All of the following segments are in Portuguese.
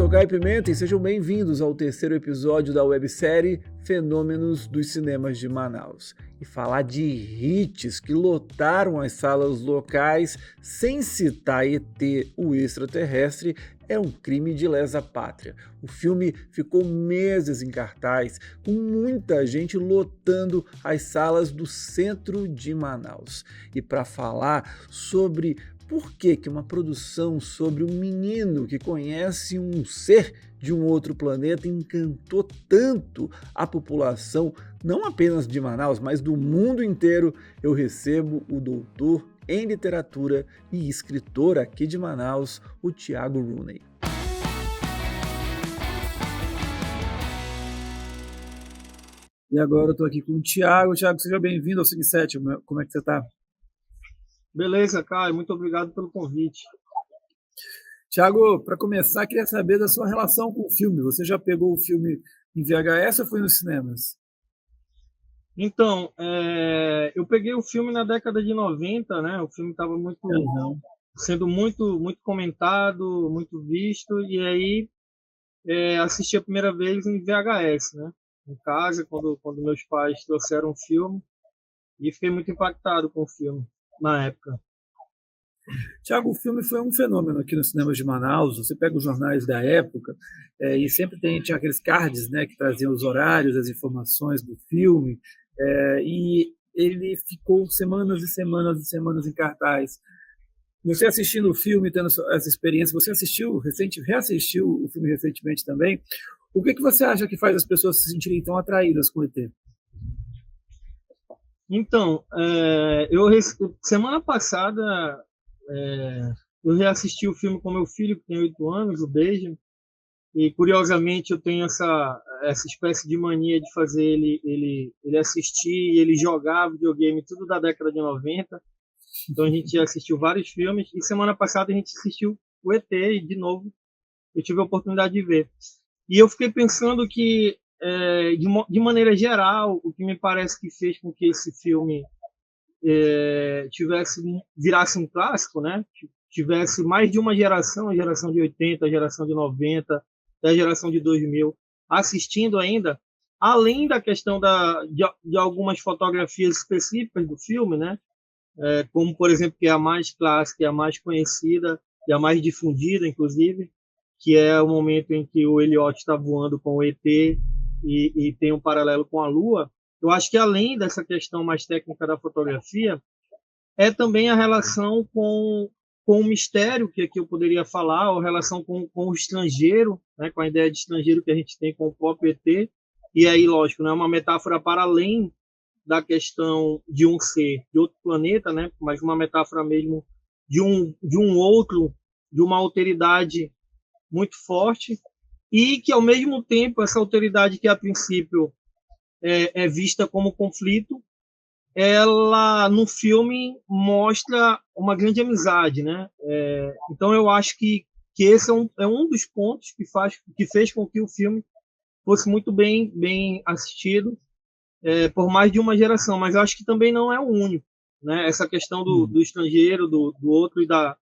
sou Caio Pimenta e sejam bem-vindos ao terceiro episódio da websérie Fenômenos dos Cinemas de Manaus. E falar de hits que lotaram as salas locais sem citar ET, o extraterrestre, é um crime de lesa pátria. O filme ficou meses em cartaz, com muita gente lotando as salas do centro de Manaus. E para falar sobre por que uma produção sobre um menino que conhece um ser de um outro planeta encantou tanto a população, não apenas de Manaus, mas do mundo inteiro, eu recebo o doutor em literatura e escritor aqui de Manaus, o Thiago Rooney. E agora eu estou aqui com o Thiago. Thiago, seja bem-vindo ao Cine 7. Como é que você está? Beleza, Caio. Muito obrigado pelo convite. Thiago, para começar, queria saber da sua relação com o filme. Você já pegou o filme em VHS ou foi nos cinemas? Então, eu peguei o filme na década de 90, né? O filme estava sendo muito comentado, muito visto, e aí assisti a primeira vez em VHS, né? Em casa, quando meus pais trouxeram o filme, e fiquei muito impactado com o filme na época. Tiago, o filme foi um fenômeno aqui nos cinemas de Manaus. Você pega os jornais da época e sempre tinha aqueles cards, né, que traziam os horários, as informações do filme, e ele ficou semanas e semanas e semanas em cartaz. Você assistindo o filme, tendo essa experiência, você reassistiu o filme recentemente também. O que você acha que faz as pessoas se sentirem tão atraídas com o ET? Então, semana passada eu reassisti o filme com meu filho, que tem 8 anos, o Benjamin, e curiosamente eu tenho essa espécie de mania de fazer ele assistir e ele jogar videogame tudo da década de 90. Então a gente assistiu vários filmes, e semana passada a gente assistiu o ET, e de novo eu tive a oportunidade de ver. E eu fiquei pensando que, de maneira geral, o que me parece que fez com que esse filme virasse um clássico, né? Tivesse mais de uma geração, a geração de 80, a geração de 90, a geração de 2000, assistindo ainda, além da questão de algumas fotografias específicas do filme, né? Como, por exemplo, que é a mais clássica, e a mais conhecida e a mais difundida, inclusive, que é o momento em que o Elliot está voando com o ET e tem um paralelo com a Lua. Eu acho que, além dessa questão mais técnica da fotografia, é também a relação com o mistério, que aqui eu poderia falar, ou a relação com o estrangeiro, né, com a ideia de estrangeiro que a gente tem com o próprio ET. E aí, lógico, não é uma metáfora para além da questão de um ser de outro planeta, né, mas uma metáfora mesmo de uma alteridade muito forte, e que, ao mesmo tempo, essa alteridade que, a princípio, é vista como conflito, ela, no filme, mostra uma grande amizade, né? Então, eu acho que esse é um dos pontos que fez com que o filme fosse muito bem assistido por mais de uma geração, mas eu acho que também não é o único, né? Essa questão do estrangeiro, do outro e da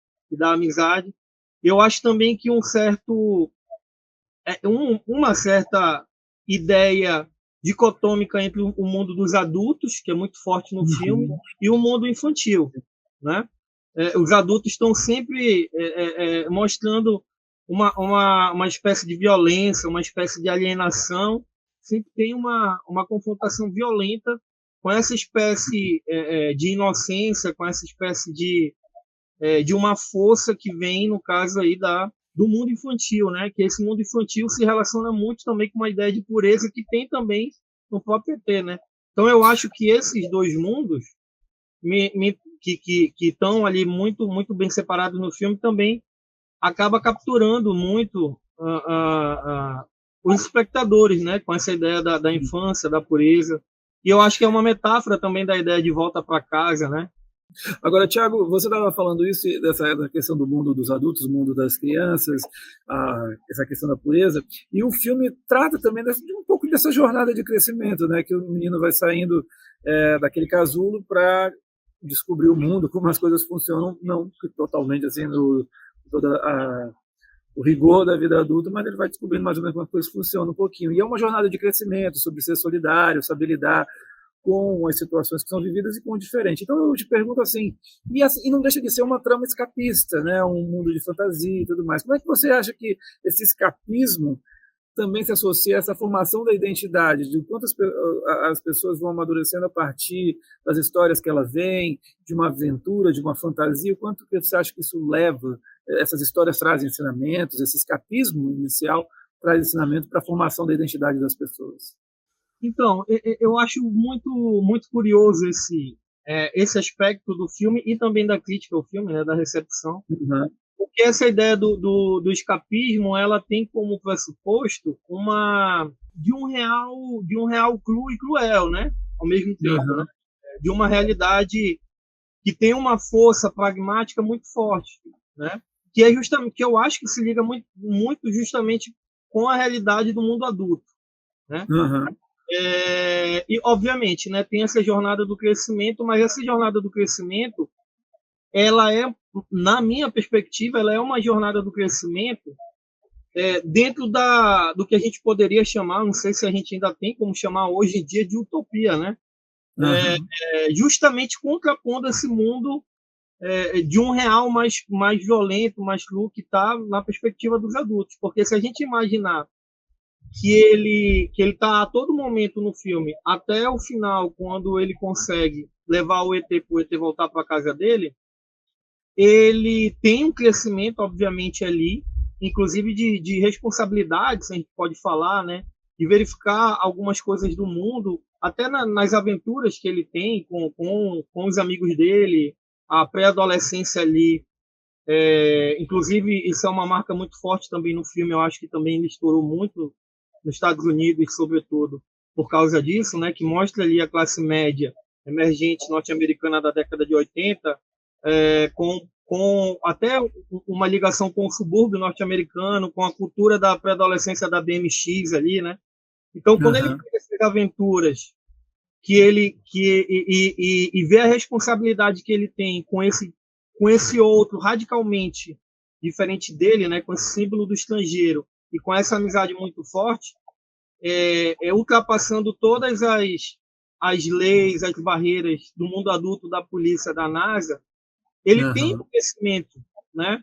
amizade. Eu acho também que uma certa ideia dicotômica entre o mundo dos adultos, que é muito forte no filme, e o mundo infantil, né? Os adultos estão sempre mostrando uma espécie de violência, uma espécie de alienação, sempre tem uma confrontação violenta com essa espécie de inocência, com essa espécie de uma força que vem, no caso aí, do mundo infantil, né? Que esse mundo infantil se relaciona muito também com uma ideia de pureza que tem também no próprio ET, né? Então eu acho que esses dois mundos que estão ali muito bem separados no filme também acaba capturando muito os espectadores, né? Com essa ideia da infância, da pureza. E eu acho que é uma metáfora também da ideia de volta para casa, né? Agora, Thiago, você estava falando isso da questão do mundo dos adultos, o mundo das crianças, essa questão da pureza, e o filme trata também de um pouco dessa jornada de crescimento, né, que o menino vai saindo daquele casulo para descobrir o mundo, como as coisas funcionam, não totalmente assim, toda o rigor da vida adulta, mas ele vai descobrindo mais ou menos como as coisas funcionam um pouquinho. E é uma jornada de crescimento, sobre ser solidário, saber lidar com as situações que são vividas e com o diferente. Então eu te pergunto assim, e não deixa de ser uma trama escapista, né? Um mundo de fantasia e tudo mais. Como é que você acha que esse escapismo também se associa a essa formação da identidade, de quanto as pessoas vão amadurecendo a partir das histórias que elas veem, de uma aventura, de uma fantasia, o quanto que você acha que isso leva, essas histórias trazem ensinamentos, esse escapismo inicial traz ensinamento para a formação da identidade das pessoas? Então, eu acho muito curioso esse aspecto do filme e também da crítica ao filme, né, da recepção. Uhum. Porque essa ideia do escapismo, ela tem como pressuposto de um real cru e cruel, né? Ao mesmo tempo, Uhum. né? De uma realidade que tem uma força pragmática muito forte, né? Que é justamente, que eu acho que se liga muito justamente com a realidade do mundo adulto, né? Uhum. E obviamente, né, tem essa jornada do crescimento, mas essa jornada do crescimento, ela é, na minha perspectiva, ela é uma jornada do crescimento dentro do que a gente poderia chamar, não sei se a gente ainda tem como chamar hoje em dia de utopia, né? Uhum. Justamente contrapondo esse mundo de um real mais violento, mais cru, que está na perspectiva dos adultos. Porque se a gente imaginar que ele está a todo momento no filme, até o final, quando ele consegue levar o ET para o ET voltar para a casa dele, ele tem um crescimento, obviamente, ali, inclusive de responsabilidade, se a gente pode falar, né? De verificar algumas coisas do mundo, até nas aventuras que ele tem com os amigos dele, a pré-adolescência ali. Inclusive, isso é uma marca muito forte também no filme, eu acho que também ele estourou muito nos Estados Unidos, sobretudo, por causa disso, né? Que mostra ali a classe média emergente norte-americana da década de 80, com até uma ligação com o subúrbio norte-americano, com a cultura da pré-adolescência da BMX ali, né? Então, quando ele pega essas aventuras e vê a responsabilidade que ele tem com esse outro radicalmente diferente dele, né? Com esse símbolo do estrangeiro e com essa amizade muito forte, ultrapassando todas as leis, as barreiras do mundo adulto, da polícia, da NASA, ele tem um crescimento, né?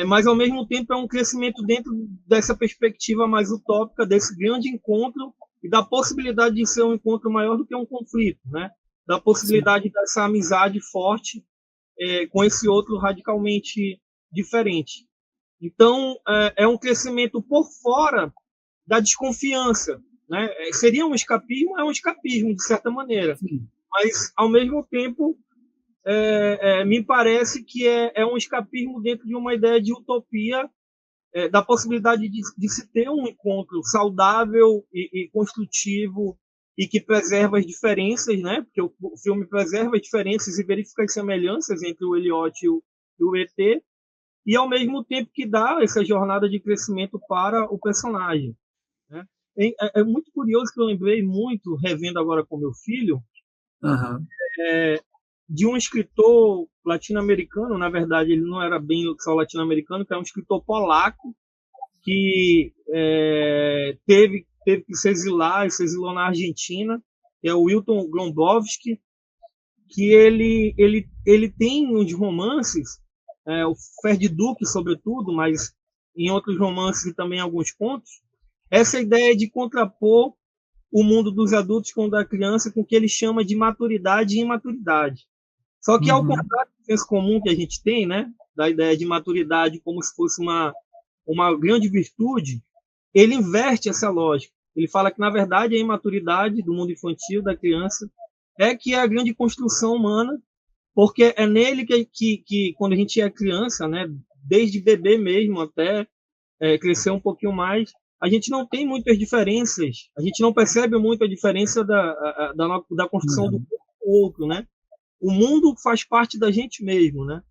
Mas, ao mesmo tempo, é um crescimento dentro dessa perspectiva mais utópica, desse grande encontro e da possibilidade de ser um encontro maior do que um conflito, né? Da possibilidade dessa amizade forte com esse outro radicalmente diferente. Então, é um crescimento por fora da desconfiança, né? Seria um escapismo? É um escapismo, de certa maneira. Sim. Mas, ao mesmo tempo, me parece que é um escapismo dentro de uma ideia de utopia, da possibilidade de se ter um encontro saudável e construtivo e que preserva as diferenças, né? Porque o filme preserva as diferenças e verifica as semelhanças entre o Elliot e o ET, e ao mesmo tempo que dá essa jornada de crescimento para o personagem, né? É muito curioso que eu lembrei muito, revendo agora com meu filho, Uhum. de um escritor latino-americano, na verdade ele não era bem só latino-americano, que é um escritor polaco, que teve que se exilou na Argentina, que é o Wilton Gombrowski, que ele tem uns romances, o Ferdinand, sobretudo, mas em outros romances e também alguns contos, essa ideia de contrapor o mundo dos adultos com o da criança, com o que ele chama de maturidade e imaturidade. Só que, ao contrário do senso comum que a gente tem, né, da ideia de maturidade como se fosse uma grande virtude, ele inverte essa lógica. Ele fala que, na verdade, a imaturidade do mundo infantil, da criança, que é a grande construção humana, porque é nele que quando a gente é criança, né, desde bebê mesmo até crescer um pouquinho mais, a gente não tem muitas diferenças, a gente não percebe muito a diferença da construção do outro, né? O mundo faz parte da gente mesmo, né?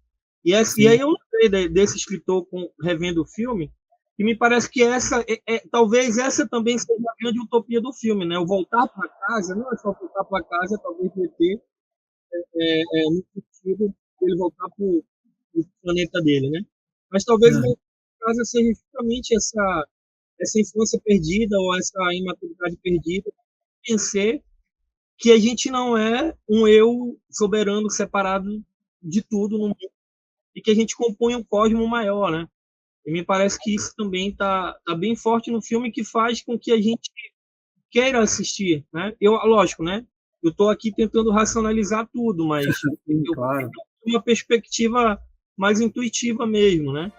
E aí eu lembrei desse escritor revendo o filme, e me parece que talvez essa também seja a grande utopia do filme, né? O voltar para casa, não é só voltar para casa, talvez ter no sentido de ele voltar para o planeta dele, né? Mas talvez voltar casa seja justamente essa infância perdida ou essa imaturidade perdida, pensar que a gente não é um eu soberano separado de tudo no mundo e que a gente compõe um cosmo maior, né? E me parece que isso também tá bem forte no filme, que faz com que a gente queira assistir, né? Lógico, né? Eu estou aqui tentando racionalizar tudo, mas Sim, claro. uma perspectiva mais intuitiva mesmo, né?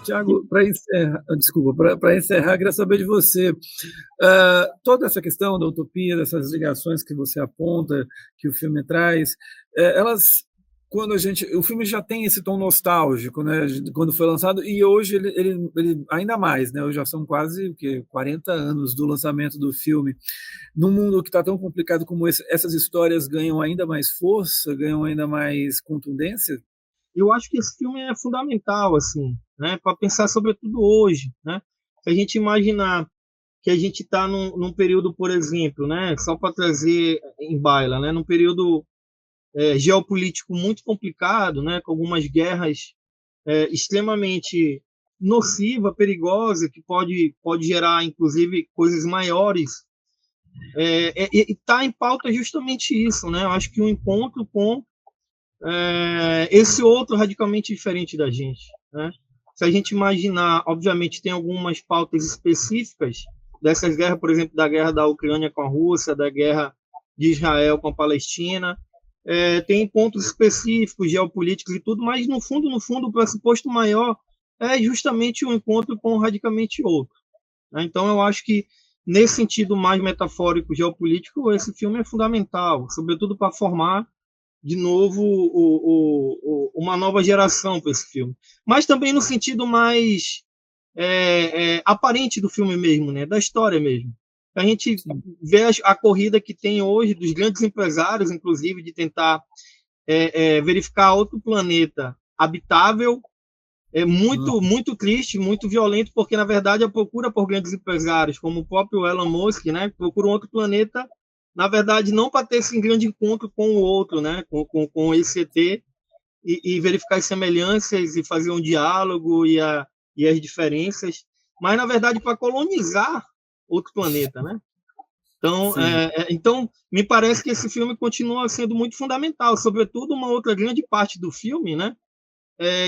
Tiago, para encerrar, queria saber de você, toda essa questão da utopia, dessas ligações que você aponta, que o filme traz, elas, o filme já tem esse tom nostálgico, né, quando foi lançado, e hoje ele ainda mais, né, hoje já são quase 40 anos do lançamento do filme. Num mundo que está tão complicado como esse, essas histórias ganham ainda mais força, ganham ainda mais contundência? Eu acho que esse filme é fundamental, assim, né, para pensar sobretudo hoje, né? Se a gente imaginar que a gente está num período, por exemplo, né, só para trazer em baila, né, num período geopolítico muito complicado, né, com algumas guerras extremamente nociva, perigosa, que pode gerar, inclusive, coisas maiores. E está em pauta justamente isso, né? Eu acho que o encontro com esse outro radicalmente diferente da gente, né? Se a gente imaginar, obviamente tem algumas pautas específicas dessas guerras, por exemplo, da guerra da Ucrânia com a Rússia, da guerra de Israel com a Palestina, tem pontos específicos, geopolíticos e tudo, mas no fundo, o pressuposto maior é justamente o encontro com o radicalmente outro, né? Então eu acho que, nesse sentido mais metafórico, geopolítico, esse filme é fundamental, sobretudo para formar de novo uma nova geração para esse filme. Mas também no sentido mais aparente do filme mesmo, né? Da história mesmo. A gente vê a corrida que tem hoje dos grandes empresários, inclusive, de tentar verificar outro planeta habitável, muito triste, muito violento, porque, na verdade, a procura por grandes empresários, como o próprio Elon Musk, né, procura um outro planeta, na verdade, não para ter esse grande encontro com o outro, né, com esse ET, e verificar as semelhanças e fazer um diálogo e as diferenças, mas, na verdade, para colonizar outro planeta, né? Então, me parece que esse filme continua sendo muito fundamental, sobretudo uma outra grande parte do filme, né?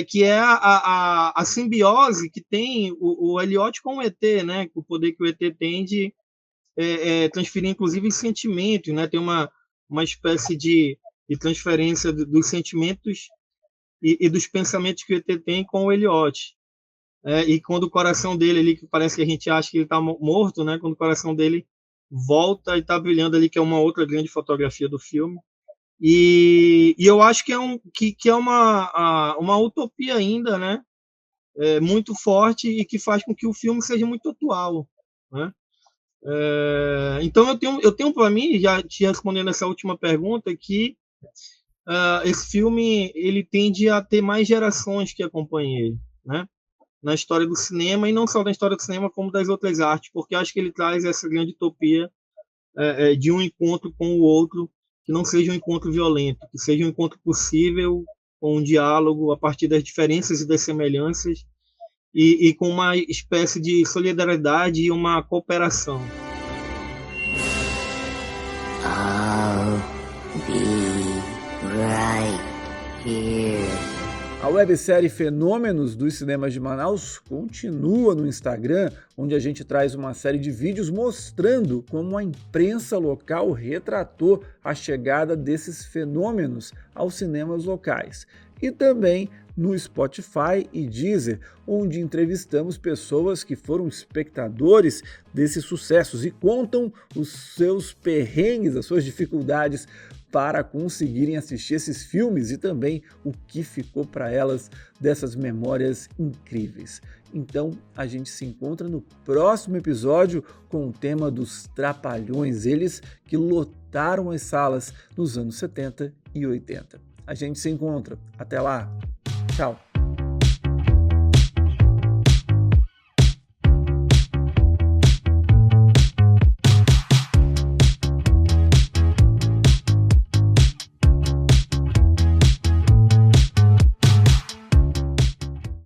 Que é a simbiose que tem o Elliot com o ET, né? O poder que o ET tem de transferir, inclusive, sentimentos, né? Tem uma espécie de transferência dos sentimentos e dos pensamentos que o ET tem com o Elliot. E quando o coração dele ali, que parece que a gente acha que ele está morto, né? Quando o coração dele volta e está brilhando ali, que é uma outra grande fotografia do filme. E eu acho que é uma utopia ainda, né? Muito forte e que faz com que o filme seja muito atual, né? Então eu tenho para mim, já te respondendo essa última pergunta, que esse filme ele tende a ter mais gerações que acompanhem ele, né? Na história do cinema, e não só da história do cinema, como das outras artes, porque acho que ele traz essa grande utopia de um encontro com o outro, que não seja um encontro violento, que seja um encontro possível, com um diálogo a partir das diferenças e das semelhanças, e com uma espécie de solidariedade e uma cooperação. I'll be right here. A websérie Fenômenos dos Cinemas de Manaus continua no Instagram, onde a gente traz uma série de vídeos mostrando como a imprensa local retratou a chegada desses fenômenos aos cinemas locais. E também no Spotify e Deezer, onde entrevistamos pessoas que foram espectadores desses sucessos e contam os seus perrengues, as suas dificuldades para conseguirem assistir esses filmes e também o que ficou para elas dessas memórias incríveis. Então a gente se encontra no próximo episódio com o tema dos Trapalhões, eles que lotaram as salas nos anos 70 e 80. A gente se encontra. Até lá. Tchau.